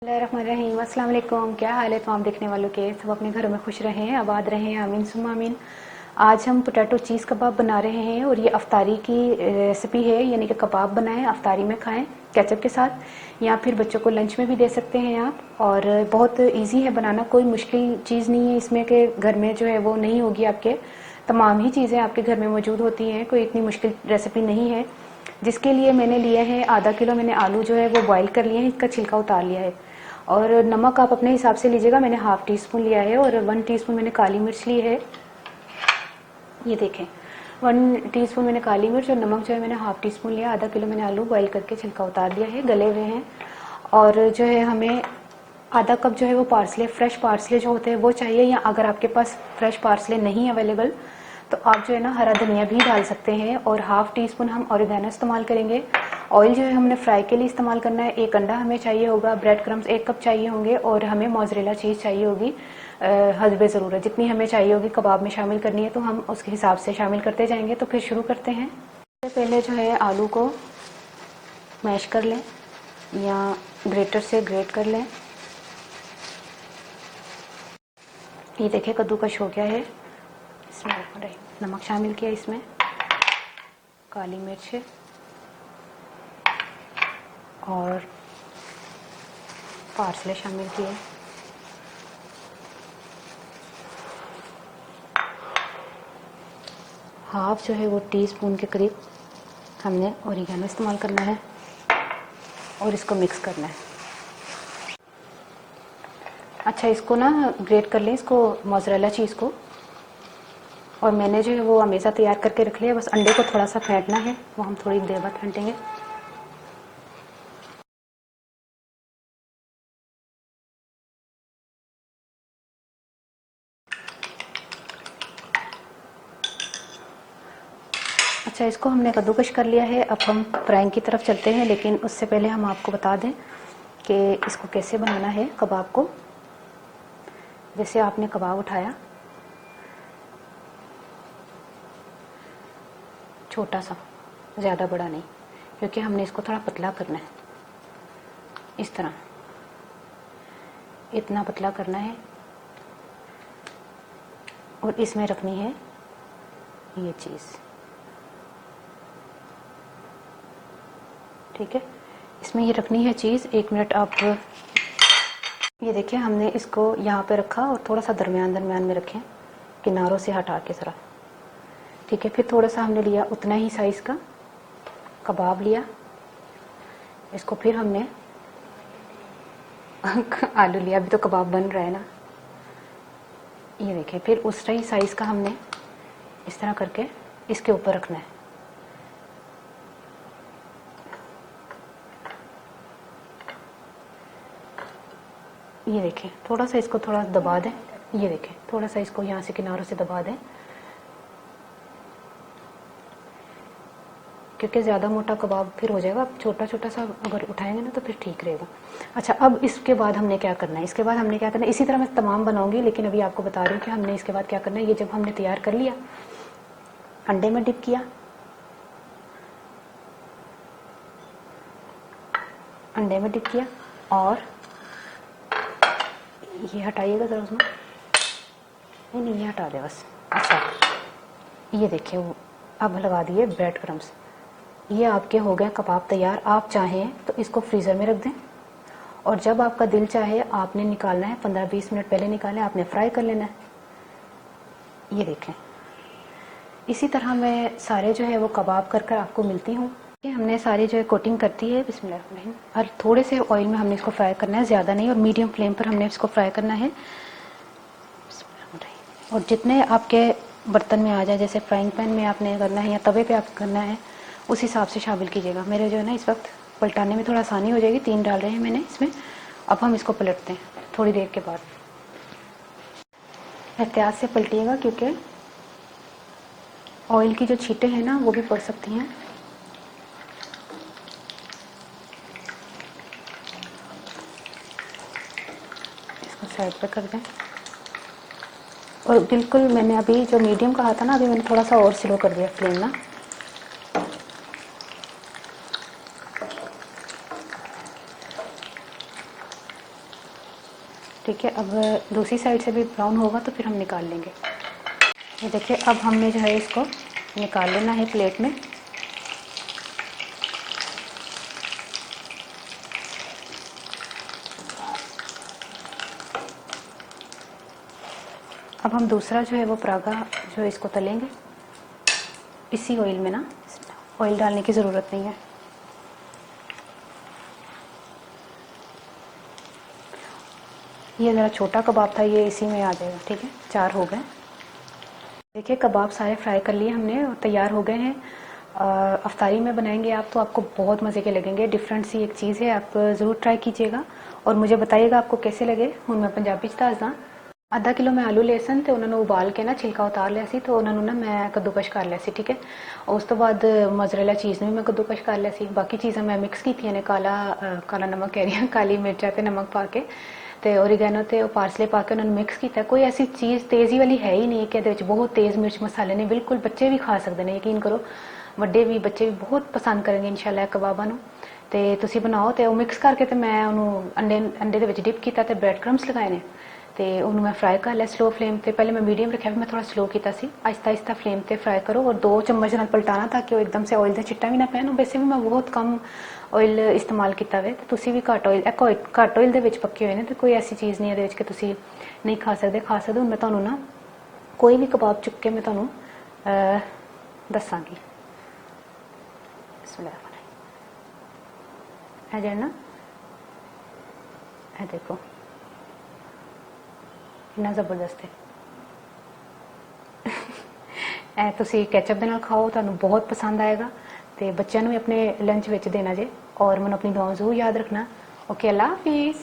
रहीम अस्सलाम वालेकुम। क्या हाल है तमाम देखने वालों के? सब अपने घरों में खुश रहें, आबाद रहें, आमीन सुम्मा आमीन। आज हम पोटैटो चीज़ कबाब बना रहे हैं और ये अफ्तारी की रेसिपी है, यानी कि कबाब बनाएं अफ्तारी में खाएं केचप के साथ, या फिर बच्चों को लंच में भी दे सकते हैं आप। और बहुत इजी है बनाना, कोई मुश्किल चीज़ नहीं है इसमें कि घर में जो है वो नहीं होगी। आपके तमाम ही चीज़ें आपके घर में मौजूद होती हैं, कोई इतनी मुश्किल रेसिपी नहीं है। जिसके लिए मैंने लिया है आधा किलो मैंने आलू जो है वो बॉईल कर लिए हैं, इसका छिलका उतार लिया है। और नमक आप अपने हिसाब से लीजिएगा, मैंने हाफ टी स्पून लिया है। और 1 टीस्पून मैंने काली मिर्च ली है, ये देखें 1 टीस्पून मैंने काली मिर्च। और नमक जो है मैंने हाफ टी स्पून लिया। आधा किलो मैंने आलू बॉईल करके छिलका उतार दिया है, गले हुए हैं। और जो है हमें आधा कप जो है वो पार्सले, फ्रेश पार्सले जो होते हैं वो चाहिए, या अगर आपके पास फ्रेश पार्सले नहीं अवेलेबल तो आप जो है ना हरा धनिया भी डाल सकते हैं। और हाफ टी स्पून हम ऑरिगेनो इस्तेमाल करेंगे। ऑयल जो है हमने फ्राई के लिए इस्तेमाल करना है। 1 अंडा हमें चाहिए होगा, ब्रेड क्रम्स 1 कप चाहिए होंगे, और हमें मोज़रेला चीज़ चाहिए होगी हस्बे ज़रूरत, जितनी हमें चाहिए होगी कबाब में शामिल करनी है तो हम उसके हिसाब से शामिल करते जाएंगे। तो फिर शुरू करते हैं। सबसे पहले जो है आलू को मैश कर लें या ग्रेटर से ग्रेट कर लें। ये देखिए कद्दूकश हो गया है। इसमें नमक शामिल किया, इसमें काली मिर्च और पार्सले शामिल किए। हाफ जो है वो टीस्पून के करीब हमने ओरिगेनो इस्तेमाल करना है और इसको मिक्स करना है। अच्छा, इसको ना ग्रेट कर लें, इसको मोज़रेला चीज़ को। और मैंने जो है वो अमेज़ा तैयार करके रख लिया, बस अंडे को थोड़ा सा फेंटना है, वो हम थोड़ी देर बाद फेंटेंगे। अच्छा, इसको हमने कद्दूकश कर लिया है। अब हम फ्राइंग की तरफ चलते हैं, लेकिन उससे पहले हम आपको बता दें कि इसको कैसे बनाना है कबाब को। जैसे आपने कबाब उठाया, छोटा सा, ज़्यादा बड़ा नहीं, क्योंकि हमने इसको थोड़ा पतला करना है। इस तरह इतना पतला करना है और इसमें रखनी है ये चीज़, ठीक है। इसमें ये रखनी है चीज़। 1 मिनट आप ये देखिए, हमने इसको यहाँ पे रखा और थोड़ा सा दरमियान में रखें, किनारों से हटा के ज़रा, ठीक है। फिर थोड़ा सा हमने लिया उतना ही साइज़ का कबाब लिया, इसको फिर हमने आलू लिया, अभी तो कबाब बन रहा है ना, ये देखिए। फिर उस ही साइज़ का हमने इस तरह करके इसके ऊपर रखना है। ये देखें, थोड़ा सा इसको थोड़ा दबा दें, ये देखें थोड़ा सा इसको यहाँ से किनारों से दबा दें, क्योंकि ज़्यादा मोटा कबाब फिर हो जाएगा। छोटा छोटा सा अगर उठाएंगे ना तो फिर ठीक रहेगा। अच्छा, अब इसके बाद हमने क्या करना है? इसके बाद हमने क्या करना है, इसी तरह मैं तमाम बनाऊंगी, लेकिन अभी आपको बता रही हूँ कि हमने इसके बाद क्या करना है। ये जब हमने तैयार कर लिया, अंडे में डिप किया, अंडे में डिप किया, और ये हटाइएगा ज़रा उसमें, नहीं ये हटा दे बस। अच्छा, ये देखिए वो अब लगा दिए ब्रेड क्रम्स। ये आपके हो गए कबाब तैयार। आप चाहें तो इसको फ्रीज़र में रख दें, और जब आपका दिल चाहे आपने निकालना है, 15-20 मिनट पहले निकालें, आपने फ्राई कर लेना है। ये देखें, इसी तरह मैं सारे जो है वो कबाब कर आपको मिलती हूँ। हमने सारी जो है कोटिंग करती है, बिस्मिल्लाह। और थोड़े से ऑयल में हमने इसको फ्राई करना है, ज़्यादा नहीं, और मीडियम फ्लेम पर हमने इसको फ्राई करना है। और जितने आपके बर्तन में आ जाए, जैसे फ्राइंग पैन में आपने करना है या तवे पे आप करना है, उस हिसाब से शामिल कीजिएगा। मेरे जो है ना इस वक्त पलटाने में थोड़ा आसानी हो जाएगी। 3 डाल रहे हैं मैंने इसमें। अब हम इसको पलटते हैं थोड़ी देर के बाद। एहतियात से पलटिएगा, क्योंकि ऑयल की जो छींटें हैं ना वो भी पड़ सकती हैं। इसको साइड पे कर दें। और बिल्कुल मैंने अभी जो मीडियम कहा था ना, अभी मैंने थोड़ा सा और स्लो कर दिया फ्लेम ना। ठीक है, अब दूसरी साइड से भी ब्राउन होगा तो फिर हम निकाल लेंगे। ये देखिए, अब हमने जो है इसको निकाल लेना है प्लेट में। अब हम दूसरा जो है वो पराठा जो है इसको तलेंगे इसी ऑयल में ना, ऑयल डालने की ज़रूरत नहीं है। ये ज़रा छोटा कबाब था, ये इसी में आ जाएगा। ठीक है, 4 हो गए। देखिए, कबाब सारे फ्राई कर लिए हमने और तैयार हो गए हैं। अफ्तारी में बनाएंगे आप तो आपको बहुत मज़े के लगेंगे। डिफरेंट सी एक चीज़ है, आप ज़रूर ट्राई कीजिएगा और मुझे बताइएगा आपको कैसे लगे। हूँ मैं पंजाबी च दसदा। आधा किलो मैं आलू लए सन, तो उन्होंने उबाल के ना छिलका उतार लिया सी, तो उन्होंने ना मैं कद्दूकश कर लिया सी। ठीक है, उस तो बाद मोज़रेला चीज़ में भी मैं कद्दूकश कर लिया सी। बाकी चीज़ां मैं मिक्स कीतियां ने, काला नमक कह रही हूं, काली मिर्चा ते नमक पा के ते ओरिगैनो ते पार्सले पा के उन्होंने मिक्स किया। कोई ऐसी चीज़ तेज़ी वाली है ही नहीं कि बहुत तेज़ मिर्च मसाले ने, बिल्कुल बच्चे भी खा सकते हैं, यकीन करो। ਵੱਡੇ ਵੀ ਬੱਚੇ ਵੀ ਬਹੁਤ ਪਸੰਦ ਕਰਨਗੇ ਇਨਸ਼ਾਅੱਲਾ ਕਬਾਬਾਂ ਨੂੰ। ਤੇ ਤੁਸੀਂ ਬਣਾਓ ਤੇ ਉਹ ਮਿਕਸ ਕਰਕੇ ਤੇ ਮੈਂ ਉਹਨੂੰ ਅੰਡੇ ਦੇ ਵਿੱਚ ਡਿਪ ਕੀਤਾ ਤੇ ਬ੍ਰੈਡ ਕ੍ਰੰਬਸ ਲਗਾਏ ਨੇ ਤੇ ਉਹਨੂੰ ਮੈਂ ਫਰਾਈ ਕਰ ਲਿਆ ਸਲੋ ਫਲੇਮ ਤੇ। ਪਹਿਲੇ मैं मीडियम रखा, मैं थोड़ा स्लो किया सी। आहिस्ता आहिस्ता फ्लेम ते फ्राई करो और 2 चम्मच नाल पलटाना ताकि वो एकदम से ऑयल का चिट्टा भी ना पैन। वैसे भी मैं बहुत कम ऑयल इस्तेमाल किया वे, तुसी भी घट ऑयल घट ऑयल दे विच पक्के हुए ने, तो कोई ऐसी चीज़ नहीं है कि तुसी नहीं खा सकते। हुण मैं तुहानूं ना कोई भी कबाब चुक के मैं तुहानूं दसांगी। है जेड़ा ना, देखो कितना जबरदस्त है। तुसी कैचअप दे नाल खाओ, तुहानूं बहुत पसंद आएगा ते बच्चों भी अपने लंच विच देना जे। और मैनूं अपनी दुआ जरूर याद रखना। ओके, अल्लाह हाफिज़।